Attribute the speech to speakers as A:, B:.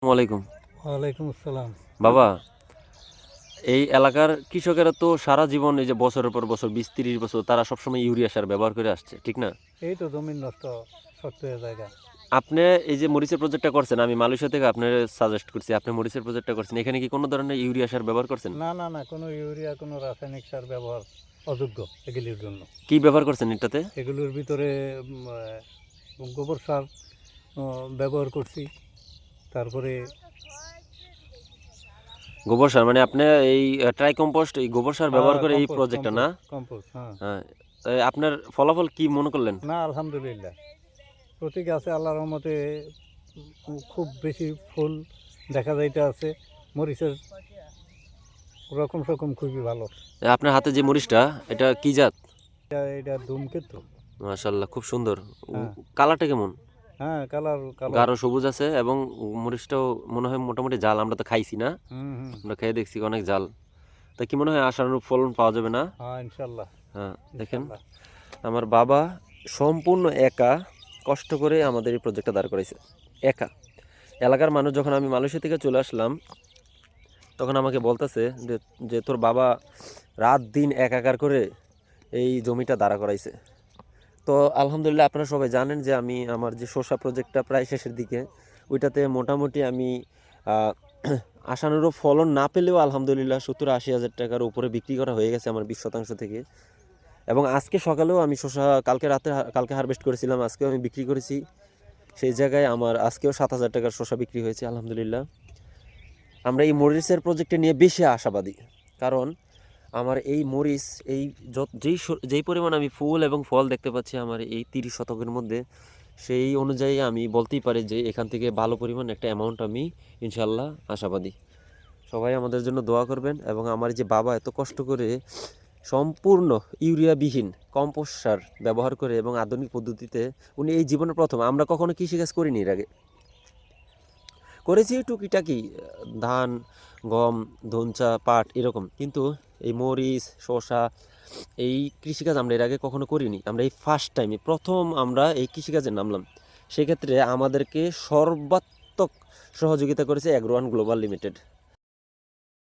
A: ওয়ালাইকুম।
B: ওয়ালাইকুম আসসালাম।
A: বাবা, এই এলাকার কৃষকেরা তো সারা জীবন এই যে বছরের পর বছর 20-30 বছর তারা সবসময় ইউরিয়া সার ব্যবহার করে আসছে, ঠিক না?
B: এই তো জমির নষ্ট সত্তরের জায়গা।
A: আপনি এই যে মরিচের প্রজেক্টটা করছেন, আমি মালয়েশিয়া থেকে আপনার সাজেস্ট করছি, আপনি মরিচের প্রজেক্টটা করছেন, এখানে কি কোনো ধরনের ইউরিয়া সার ব্যবহার করছেন?
B: না না না, কোনো ইউরিয়া কোনো রাসায়নিক সার ব্যবহার অযোগ্য এগুলির জন্য।
A: কি ব্যবহার করছেন এটাতে?
B: এগুলোর ভিতরে গোবর সার ব্যবহার করছি। তারপরে
A: গোবর সার মানে আপনি এই ট্রাই কম্পোস্ট এই গোবর সার ব্যবহার করে এই
B: কম্পোস্ট
A: প্রজেক্টটা না?
B: কম্পোস্ট কম্পোস্ট হ্যাঁ।
A: হ্যাঁ। তাই আপনার ফলাফল কি মনে করলেন?
B: না, আলহামদুলিল্লাহ প্রতি গাছে আল্লাহর রহমতে খুব বেশি ফুল দেখা যাইতে আছে। মরিচের রকম সকম খুবই ভালো।
A: আপনার হাতে যে মরিচটা এটা কি জাত?
B: এটা ধূমকেতু।
A: মাশাআল্লাহ, খুব সুন্দর।
B: হ্যাঁ
A: কালারটা কেমন?
B: হ্যাঁ, কালার কালার।
A: গাঢ় সবুজ আছে এবং মরিচটাও মনে হয় মোটামুটি জাল, আমরা তো খাইছি না,
B: হুম হুম।
A: আমরা খেয়ে দেখছি অনেক জাল। তা কি মনে হয় আশানুরূপ ফলন পাওয়া যাবে না?
B: হ্যাঁ ইনশাল্লাহ।
A: হ্যাঁ, দেখেন
B: ইনশাল্লাহ।
A: আমার বাবা সম্পূর্ণ একা কষ্ট করে আমাদের এই প্রজেক্টটা দাঁড় করাইছে, একা। এলাকার মানুষ যখন আমি মালয়েশিয়া থেকে চলে আসলাম তখন আমাকে বলতেছে যে যে তোর বাবা রাত দিন একাকার করে এই জমিটা দাঁড়া করাইছে। তো আলহামদুলিল্লাহ আপনারা সবাই জানেন যে আমি আমার যে শসা প্রজেক্টটা প্রায় শেষের দিকে, ওইটাতে মোটামুটি আমি আহ, আশানুরূপ ফলন না পেলেও আলহামদুলিল্লাহ 70-80 হাজার টাকার উপরে বিক্রি করা হয়ে গেছে আমার 20% থেকে। এবং আজকে সকালেও আমি শসা কালকে হারভেস্ট করেছিলাম, আজকেও আমি বিক্রি করেছি। সেই জায়গায় আমার আজকেও 7,000 টাকার শসা বিক্রি হয়েছে আলহামদুলিল্লাহ। আমরা এই মরিচের প্রজেক্টে নিয়ে বেশি আশাবাদী, কারণ আমার এই মরিচ এই যেই পরিমাণ আমি ফুল এবং ফল দেখতে পাচ্ছি আমার এই 30 শতকের মধ্যে, সেই অনুযায়ী আমি বলতেই পারি যে এখান থেকে ভালো পরিমাণ একটা অ্যামাউন্ট আমি ইনশাল্লাহ আশাবাদী। সবাই আমাদের জন্য দোয়া করবেন এবং আমার যে বাবা এত কষ্ট করে সম্পূর্ণ ইউরিয়াবিহীন কম্পোস্ট সার ব্যবহার করে এবং আধুনিক পদ্ধতিতে উনি এই জীবনের প্রথম, আমরা কখনো কৃষিকাজ করিনি এর আগে, করেছি টুকিটাকি ধান, গম, ধনচা, পাট এরকম, কিন্তু এই মরিচ, শসা এই কৃষিকাজ আমরা এর আগে কখনো করিনি। আমরা এই ফার্স্ট টাইমে প্রথম আমরা এই কৃষিকাজে নামলাম। সেক্ষেত্রে আমাদেরকে সর্বাত্মক সহযোগিতা করেছে অ্যাগ্রো ওয়ান গ্লোবাল লিমিটেড।